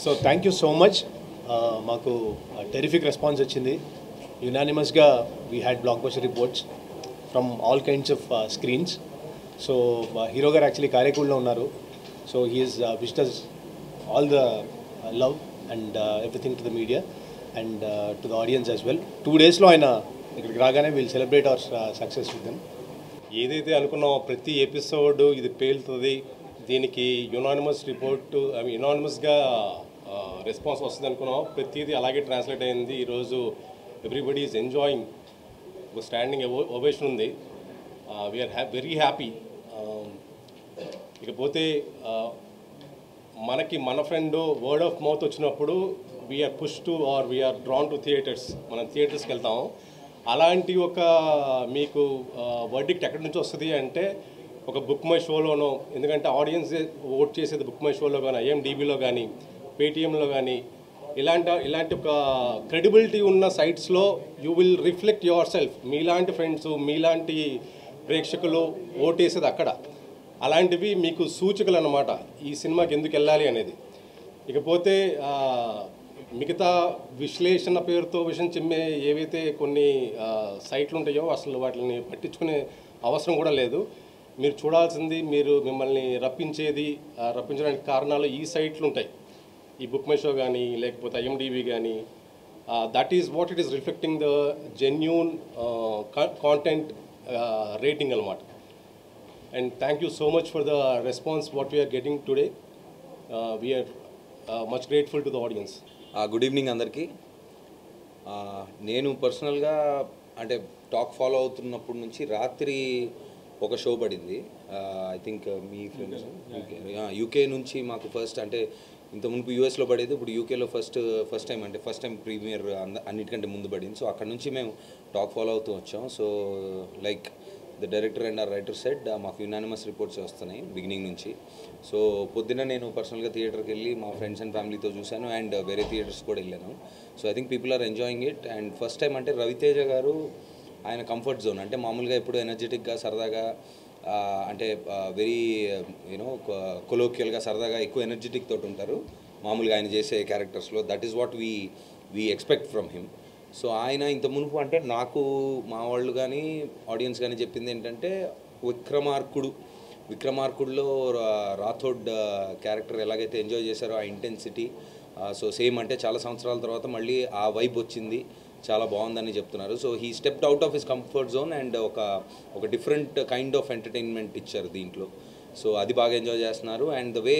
So thank you so much. మాకు terrific response వచ్చింది. యునానిమస్గా we had blockbuster reports from all kinds of screens. So hero గారు actually కారేకూడలో ఉన్నారు. So he's wished all the love and everything to the media and to the audience as well. 2 daysలో ఆయన ఇక్కడికి రాగానే we'll celebrate our success with them. ఏదైతే అనుకున్నామో ప్రతి ఎపిసోడ్ ఇది పేలుతుంది, దీనికి యునానిమస్ రిపోర్ట్ యునానిమస్గా రెస్పాన్స్ వస్తుంది అనుకున్నాం. ప్రతిదీ అలాగే ట్రాన్స్లేట్ అయింది. ఈరోజు ఎవ్రీబడి ఈజ్ ఎంజాయింగ్. ఒక స్టాండింగ్ ఓవేషన్ ఉంది. We are very happy. ఇకపోతే మనకి మన ఫ్రెండ్ వర్డ్ ఆఫ్ మౌత్ వచ్చినప్పుడు we are push to or we are drawn to theatres. మనం థియేటర్స్కి వెళ్తాము. అలాంటి ఒక మీకు వర్డిక్ట్ ఎక్కడి నుంచి వస్తుంది అంటే ఒక బుక్ మై షోలోనో, ఎందుకంటే ఆడియన్స్ ఓట్ చేసేది బుక్ మై షోలో కానీ, IMDbలో కానీ, పేటిఎంలో కానీ, ఇలాంటి ఒక క్రెడిబిలిటీ ఉన్న సైట్స్లో you will reflect yourself. మీలాంటి ఫ్రెండ్స్, మీలాంటి ప్రేక్షకులు ఓటేసేది అక్కడ. అలాంటివి మీకు సూచికలు అన్నమాట ఈ సినిమాకి ఎందుకు వెళ్ళాలి అనేది. ఇకపోతే మిగతా విశ్లేషణ పేరుతో విషయం చిమ్మే ఏవైతే కొన్ని సైట్లు ఉంటాయో అసలు వాటిని పట్టించుకునే అవసరం కూడా లేదు. మీరు చూడాల్సింది, మిమ్మల్ని రప్పించడానికి కారణాలు ఈ సైట్లు ఉంటాయి. ఈ బుక్ మై షో కానీ, లేకపోతే IMDb కానీ. That is what it is reflecting the genuine content rating అనమాట. And thank you so much for the response what we are getting today. We are much grateful to the audience. Good evening అందరికీ. నేను పర్సనల్గా అంటే talk follow అవుతున్నప్పటి నుంచి రాత్రి ఒక show పడింది. I think me friends UK నుంచి మాకు ఫస్ట్, అంటే ఇంత మునుపు యూఎస్లో పడేది, ఇప్పుడు యూకేలో ఫస్ట్ టైం ప్రీమియర్ అన్నిటికంటే ముందు పడింది. సో అక్కడ నుంచి మేము టాక్ ఫాలో అవుతూ వచ్చాం. So like the director and or writer said మాకు యునానిమస్ రిపోర్ట్స్ వస్తున్నాయి బిగినింగ్ నుంచి. సో పొద్దున్న నేను పర్సనల్గా థియేటర్కి వెళ్ళి మా ఫ్రెండ్స్ అండ్ ఫ్యామిలీతో చూశాను అండ్ వేరే థియేటర్స్ కూడా వెళ్ళాను. So I think people are enjoying it. And first time అంటే రవితేజ గారు ఆయన కంఫర్ట్ జోన్, అంటే మామూలుగా ఎప్పుడు ఎనర్జెటిక్గా సరదాగా అంటే వెరీ కొలోక్యల్గా సరదాగా ఎక్కువ ఎనర్జెటిక్ తోటి ఉంటారు మామూలుగా ఆయన చేసే క్యారెక్టర్స్లో. That is what we expect from him. So ఆయన ఇంత మునుపు అంటే నాకు మా వాళ్ళు కానీ ఆడియన్స్ కానీ చెప్పింది ఏంటంటే విక్రమార్కుడులో రాథోడ్ క్యారెక్టర్ ఎలాగైతే ఎంజాయ్ చేశారో ఆ ఇంటెన్సిటీ, సో సేమ్ అంటే చాలా సంవత్సరాల తర్వాత మళ్ళీ ఆ వైబ్ వచ్చింది, చాలా బాగుందని చెప్తున్నారు. So he stepped out of his comfort zone and ఒక డిఫరెంట్ కైండ్ ఆఫ్ ఎంటర్టైన్మెంట్ ఇచ్చారు దీంట్లో. సో అది బాగా ఎంజాయ్ చేస్తున్నారు. అండ్ ద వే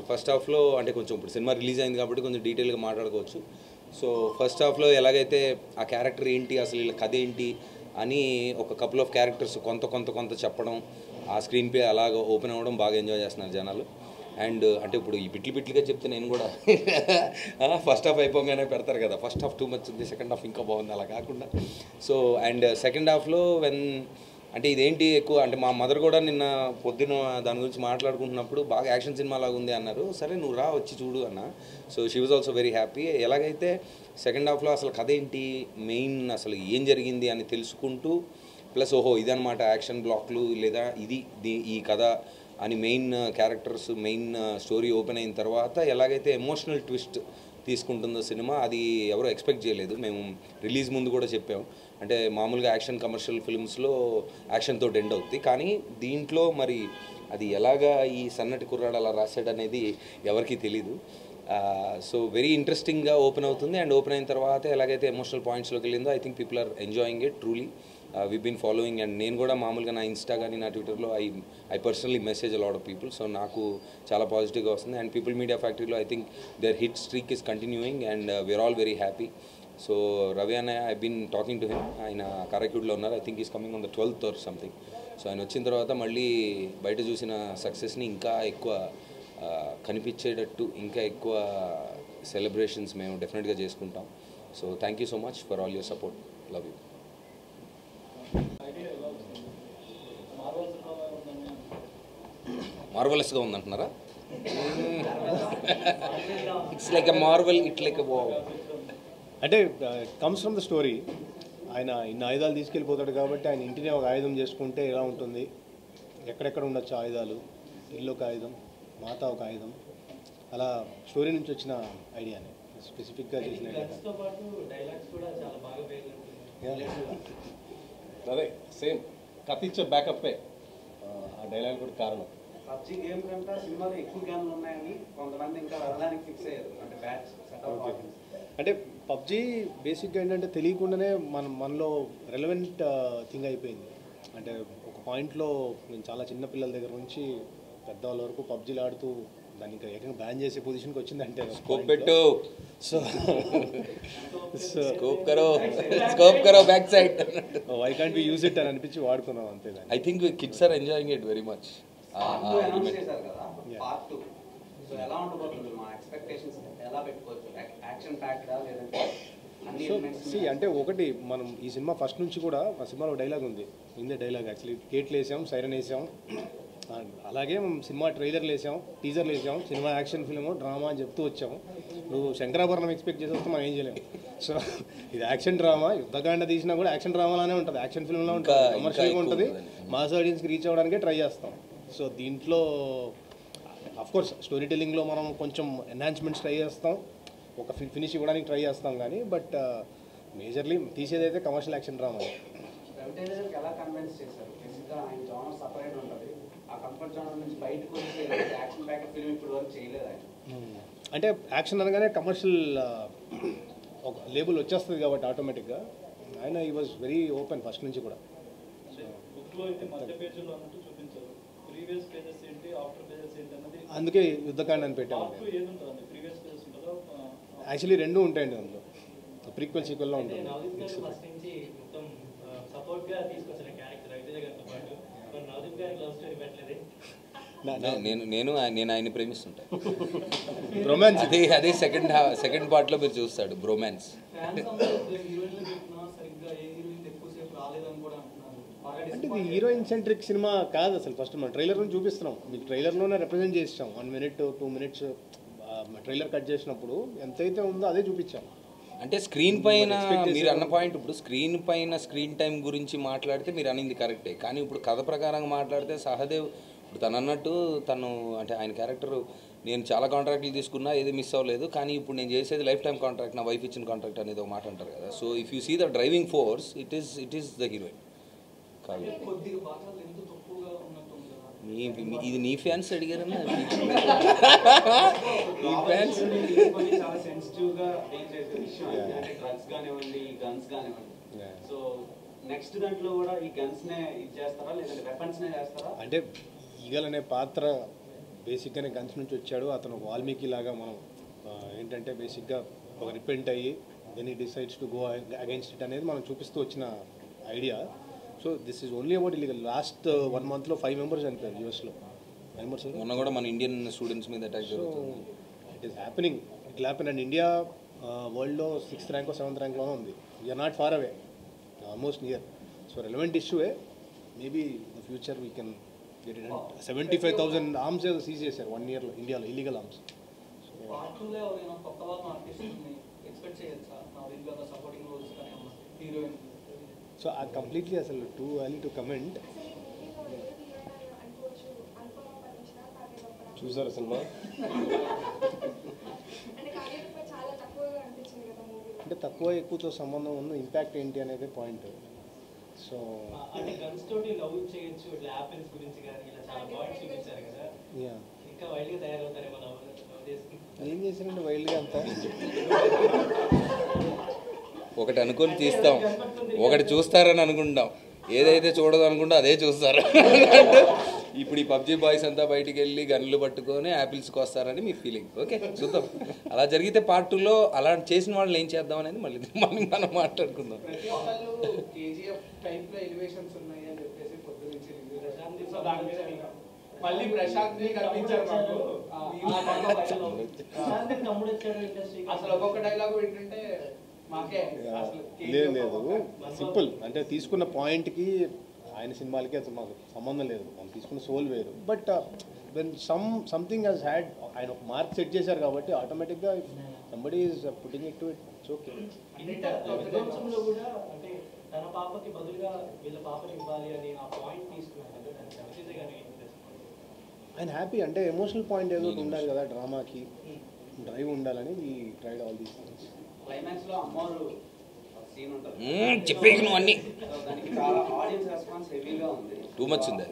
ఫస్ట్ హాఫ్లో అంటే కొంచెం ఇప్పుడు సినిమా రిలీజ్ అయింది కాబట్టి కొంచెం డీటెయిల్గా మాట్లాడుకోవచ్చు. సో ఫస్ట్ హాఫ్లో ఎలాగైతే ఆ క్యారెక్టర్ ఏంటి, అసలు వీళ్ళ కథ ఏంటి అని ఒక కపుల్ ఆఫ్ క్యారెక్టర్స్ కొంత చెప్పడం, ఆ స్క్రీన్ ప్లే అలాగ ఓపెన్ అవ్వడం బాగా ఎంజాయ్ చేస్తున్నారు జనాలు. అండ్ అంటే ఇప్పుడు ఈ బిట్లుగా చెప్తే నేను కూడా ఫస్ట్ హాఫ్ అయిపోగానే పెడతారు కదా, ఫస్ట్ హాఫ్ టూ మచ్ ఉంది, సెకండ్ హాఫ్ ఇంకా బాగుంది, అలా కాకుండా. సో అండ్ సెకండ్ హాఫ్లో అంటే ఇదేంటి ఎక్కువ అంటే మా మదర్ కూడా నిన్న పొద్దున దాని గురించి మాట్లాడుకుంటున్నప్పుడు బాగా యాక్షన్ సినిమా లాగా ఉంది అన్నారు. సరే నువ్వు రా వచ్చి చూడు అన్న. So she was also very happy. ఎలాగైతే సెకండ్ హాఫ్లో అసలు కథ ఏంటి, మెయిన్ అసలు ఏం జరిగింది అని తెలుసుకుంటూ, ప్లస్ ఓహో ఇదనమాట యాక్షన్ బ్లాక్లు లేదా ఈ కథ అని main characters, main story open అయిన తర్వాత ఎలాగైతే ఎమోషనల్ ట్విస్ట్ తీసుకుంటుందో సినిమా, అది ఎవరో ఎక్స్పెక్ట్ చేయలేదు. మేము రిలీజ్ ముందు కూడా చెప్పాము, అంటే మామూలుగా యాక్షన్ కమర్షియల్ ఫిల్మ్స్లో యాక్షన్ తోటి ఎండ్ అవుతుంది, కానీ దీంట్లో మరి అది ఎలాగా ఈ సన్నటి కుర్రాడు అలా రాశాడు అనేది ఎవరికీ తెలీదు. సో వెరీ ఇంట్రెస్టింగ్గా ఓపెన్ అవుతుంది. అండ్ ఓపెన్ అయిన తర్వాత ఎలాగైతే ఎమోషనల్ పాయింట్స్లోకి వెళ్ళిందో I think people are enjoying it truly. We been following. And నేను కూడా మామూలుగా నా ఇన్స్టా కానీ నా ట్విట్టర్లో I personally message a lot of people. So నాకు చాలా పాజిటివ్గా వస్తుంది. అండ్ పీపుల్ మీడియా ఫ్యాక్టరీలో I think their hit streak is continuing and we are all very happy. So Ravi అన్నయ్య, I been talking to him. ఆయన కారైకూడలో ఉన్నారు. I think is coming on the 12th or something. So ఆయన వచ్చిన తర్వాత మళ్ళీ బయట చూసిన సక్సెస్ని ఇంకా ఎక్కువ కనిపించేటట్టు ఇంకా ఎక్కువ సెలబ్రేషన్స్ మేము డెఫినెట్గా చేసుకుంటాం. So thank you so much for all your support. Love you. మార్వలస్గా ఉందంటున్నారా? It's like a marvel, it like a wow. అంటే కమ్స్ ఫ్రమ్ ద స్టోరీ. ఆయన ఇన్ని ఆయుధాలు తీసుకెళ్ళిపోతాడు కాబట్టి ఆయన ఇంటినే ఒక ఆయుధం చేసుకుంటే ఎలా ఉంటుంది, ఎక్కడెక్కడ ఉండొచ్చు ఆయుధాలు, ఇల్లు ఒక ఆయుధం, మాత ఒక ఆయుధం, అలా స్టోరీ నుంచి వచ్చిన ఐడియానే స్పెసిఫిక్గా చేసిన ఐడియా. అదే సేమ్ కథ ఇచ్చే బ్యాకప్పే ఆ డైలాగ్ కూడా కారణం. పబ్జీ గేమ్ కంటే సినిమాలో ఎక్కువ గేమ్లు ఉన్నాయని కొంతమంది ఇంకా వెళ్ళడానికి ఫిక్స్ అయ్యారు, అంటే బ్యాచ్ సెటప్. అంటే పబ్జీ బేసిక్గా ఏంటంటే తెలియకుండానే మనలో రెలవెంట్ థింగ్ అయిపోయింది. అంటే ఒక పాయింట్లో నేను చాలా చిన్న పిల్లల దగ్గర నుంచి పెద్దవాళ్ళ వరకు పబ్జీలు ఆడుతూ దాన్ని ఇంకా ఏకంగా బ్యాన్ చేసే పొజిషన్కి వచ్చిందంటే స్కోప్ పెట్టు, సో స్కోప్ కరో back side, why can't we use it అని అనిపించి వాడుకున్నాం అంతే. I think kids are enjoying it very much. Announce చేశారు కదా పార్ట్ 2, సో ఎలా ఉండబోతుంది, మా ఎక్స్పెక్టేషన్స్ ఎలా పెట్టుకోవచ్చు, యాక్షన్ ప్యాక్డా లేదంటే అన్ని ఎలిమెంట్స్? అంటే ఒకటి మనం ఈ సినిమా ఫస్ట్ నుంచి కూడా ఆ సినిమాలో డైలాగ్ ఉంది, ఇందే డైలాగ్ యాక్చువల్లీ గేట్లు వేసాం, సైరన్ వేసాం, అలాగే సినిమా ట్రైలర్లు వేసాం, టీజర్లు వేసాం, సినిమా యాక్షన్ ఫిల్మ్ డ్రామా అని చెప్తూ వచ్చాము. నువ్వు శంకరాభరణం ఎక్స్పెక్ట్ చేసి వస్తే మనం ఏం చేయలేము. సో ఇది యాక్షన్ డ్రామా, యుద్ధకాండ తీసినా కూడా యాక్షన్ డ్రామాలానే ఉంటుంది, యాక్షన్ ఫిల్మ్లో ఉంటుంది, కమర్షియల్గా ఉంటుంది, మాస్ ఆడియన్స్కి రీచ్ అవ్వడానికే ట్రై చేస్తాం. సో దీంట్లో అఫ్కోర్స్ స్టోరీ టెల్లింగ్లో మనం కొంచెం ఎన్హాన్స్మెంట్స్ ట్రై చేస్తాం, ఒక ఫినిష్ ఇవ్వడానికి ట్రై చేస్తాం, కానీ బట్ మేజర్లీ తీసేదైతే కమర్షియల్ యాక్షన్ డ్రామా. రవితేజకి ఎలా కన్విన్స్ చేశారు? బేసిక్గా ఆయన జోనర్ సపరేట్ ఉంటుంది, ఆ కంఫర్ట్ జోనర్ నుంచి బయటకు వచ్చి యాక్షన్ ప్యాక్ ఫిల్మ్ ఇప్పుడు వరకు చేయలేదు ఆయన. అంటే యాక్షన్ అనగానే కమర్షియల్ ఒక లేబుల్ వచ్చేస్తుంది కాబట్టి ఆటోమేటిక్గా ఆయన ఈ వాజ్ వెరీ ఓపెన్ ఫస్ట్ నుంచి కూడా. అందుకే యుద్ధకాండ అని పెట్టాము. యాక్చువల్లీ రెండు ఉంటాయండి అందులో, ప్రీక్వెల్ సీక్వెల్లో ఉంటుంది. నేను ఆయన్ని ప్రేమిస్తుంటా. రొమాన్స్ అదే సెకండ్ పార్ట్లో మీరు చూస్తాడు బ్రోమాన్స్. అంటే ఇది హీరోయిన్ సెంట్రిక్ సినిమా కాదు అసలు. ఫస్ట్ మనం ట్రైలర్లో చూపిస్తున్నాం, మీకు ట్రైలర్లోనే రిప్రజెంట్ చేసాం. 1 minute 2 minutes ట్రైలర్ కట్ చేసినప్పుడు ఎంతైతే ఉందో అదే చూపించాం. అంటే స్క్రీన్ పైన మీరు అన్న పాయింట్, ఇప్పుడు స్క్రీన్ పైన స్క్రీన్ టైం గురించి మాట్లాడితే మీరు అనింది కరెక్టే, కానీ ఇప్పుడు కథ ప్రకారంగా మాట్లాడితే సహదేవ్ ఇప్పుడు తను అన్నట్టు తను అంటే ఆయన క్యారెక్టర్ నేను చాలా కాంట్రాక్ట్లు తీసుకున్నా ఏది మిస్ అవ్వలేదు, కానీ ఇప్పుడు నేను చేసేది లైఫ్ టైం కాంట్రాక్ట్, నా వైఫ్ ఇచ్చిన కాంట్రాక్ట్ అనేది ఒక మాట అంటారు కదా. So if you see the driving force it is the heroine కాదు. ఇది నీ ఫ్యాన్స్ అడిగారన్నా, నీ ఫ్యాన్స్ చాలా సెన్సిటివ్గా డీల్ చేసే విషయం అంటే డ్రగ్స్ కానివ్వండి, గన్స్ కానివ్వండి. సో నెక్స్ట్ దాంట్లో కూడా ఈ గన్స్నే ఇది చేస్తారా లేదంటే వెపన్స్నే చేస్తారా? అంటే ఈగల్ అనే పాత్ర బేసిక్గానే గన్స్ నుంచి వచ్చాడు. అతను వాల్మీకి లాగా మనం ఏంటంటే బేసిక్గా ఒక రిపెంట్ అయ్యి then he decides to go against it అనేది మనం చూపిస్తూ వచ్చిన idea. So this is only about illegal. Last 1 monthలో 5 members చనిపోయారు యూఎస్లో. 5 members మొన్న కూడా మన ఇండియన్ స్టూడెంట్స్ మీద అటాక్ జరుగుతుంది. It is happening, it will happen. And India వరల్డ్లో 6th rank or 7th rank లోనే ఉంది. We are not far away, almost near. So relevant issue, maybe the future we can get it. 75,000 arms seize చేశారు 1 yearలో ఇండియాలో, illegal arms. So అది completely అసలు too early to comment. చూసారా cinema? అంటే తక్కువ ఎక్కువతో సంబంధం ఉన్న ఇంపాక్ట్ ఏంటి అనేది పాయింట్. సో అంటే గన్స్ తోటి లవ్ చేయొచ్చు, ఇట్లా యాపిల్స్ గురించి కానీ ఇలా చాలా పాయింట్స్ చూపించారు కదా. ఇంకా వైల్డ్గా తయారవుతారేమో లవ్ చేసి. ఏం చేసినండి వైల్డ్గా అంతా? ఒకటి అనుకొని తీస్తాం, ఒకటి చూస్తారని అనుకుంటాం, ఏదైతే చూడదు అనుకుంటా అదే చూస్తారు. ఇప్పుడు ఈ పబ్జీ బాయ్స్ అంతా బయటికి వెళ్ళి గన్నులు పట్టుకొని యాపిల్స్కి వస్తారని మీ ఫీలింగ్. ఓకే చూద్దాం, అలా జరిగితే పార్ట్ 2లో అలా చేసిన వాళ్ళని ఏం చేద్దాం అనేది మళ్ళీ మనం మాట్లాడుకుందాం. మళ్ళీ ప్రశాంత్ కనిపించారు మాకు. అసలు ఒక్కొక్క డైలాగ్ ఏంటంటే మాకే లేదు లేదు సింపుల్. అంటే తీసుకున్న పాయింట్కి ఆయన సినిమాలకి అసలు మాకు సంబంధం లేదు, మనం తీసుకున్న సోల్ వేరు. But when something has had, ఆయన ఒక మార్క్ సెట్ చేశారు కాబట్టి ఆటోమేటిక్గా somebody is putting it to it, it's okay. విధ్వంసంలో కూడా అంటే తన పాపకి బదులుగా వీళ్ళ పాపని ఇవ్వాలి అని ఆ పాయింట్ తీసుకున్నాను కదా, దాన్ని ఆయన హ్యాపీ అంటే ఎమోషనల్ పాయింట్ ఏదో ఒకటి ఉండాలి కదా డ్రామాకి, డ్రైవ్ ఉండాలని ఈ tried all these things. Climax లో అమ్మవారు సీన్ ఉంటుంది, చెప్పేకి నువ్వు అన్నీ దానికి చాలా ఆడియన్స్ రెస్పాన్స్ హెవీగా ఉంది. టూ మచ్ ఉంది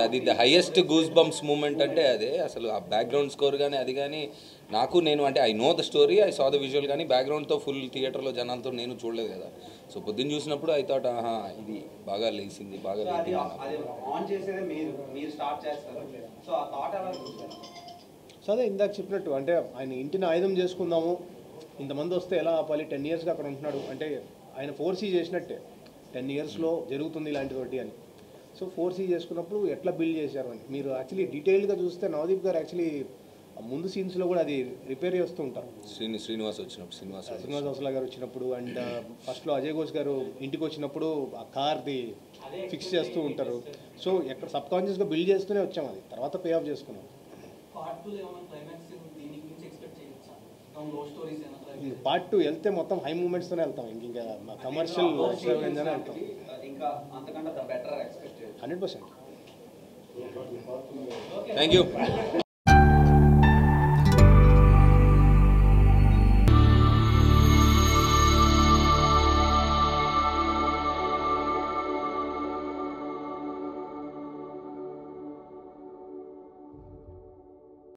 అది the highest goose bumps moment అంటే అదే. అసలు ఆ బ్యాక్గ్రౌండ్ స్కోర్ కానీ అది కానీ నేను అంటే I know the story, I saw the visual, కానీ బ్యాక్గ్రౌండ్తో ఫుల్ థియేటర్లో జనాలతో నేను చూడలేదు కదా. సో పొద్దున్న చూసినప్పుడు ఐ థాట్ ఇది బాగా లేచింది, బాగా సో అది లేచింది. ఆన్ చేసేదే మీరు స్టార్ట్ చేస్తారు. సో ఆ థాట్ ఎలా చూస్తారు? సో అదే ఇందాక చెప్పినట్టు అంటే ఆయన ఇంటిని ఆయుధం చేసుకుందాము, ఇంతమంది వస్తే ఎలా ఆపాలి, 10 yearsగా అక్కడ ఉంటున్నాడు అంటే ఆయన 4C చేసినట్టే 10 yearsలో జరుగుతుంది ఇలాంటిది ఒకటి అని. సో 4C చేసుకున్నప్పుడు ఎట్లా బిల్డ్ చేశారు అని మీరు యాక్చువల్లీ డీటెయిల్గా చూస్తే నవదీప్ గారు యాక్చువల్లీ ముందు సీన్స్లో కూడా అది రిపేర్ చేస్తూ ఉంటారు. శ్రీనివాస్ వచ్చినప్పుడు శ్రీనివాస్ హౌస్లా గారు వచ్చినప్పుడు అండ్ ఫస్ట్లో అజయ్ ఘోష్ గారు ఇంటికి వచ్చినప్పుడు ఆ కార్ది ఫిక్స్ చేస్తూ ఉంటారు. సో ఎక్కడ సబ్ కాన్షియస్గా బిల్డ్ చేస్తూనే వచ్చాం, అది తర్వాత పే ఆఫ్ చేసుకున్నాం. పార్ట్ 2 ఏమైనా క్లైమాక్స్ దీనికి నుంచి ఎక్స్పెక్ట్ చేయొచ్చా? లవ్ స్టోరీస్ ఏమైనా పార్ట్ 2 వెళ్తే మొత్తం హై మూమెంట్స్తోనే వెళ్తాం, ఇంకా కమర్షియల్ ఎక్స్ట్రావెంజానే వెళ్తాం. ఇంకా అంతకంటే బెటర్ ఎక్స్పెక్ట్ చేయొచ్చు. 100%. Thank you.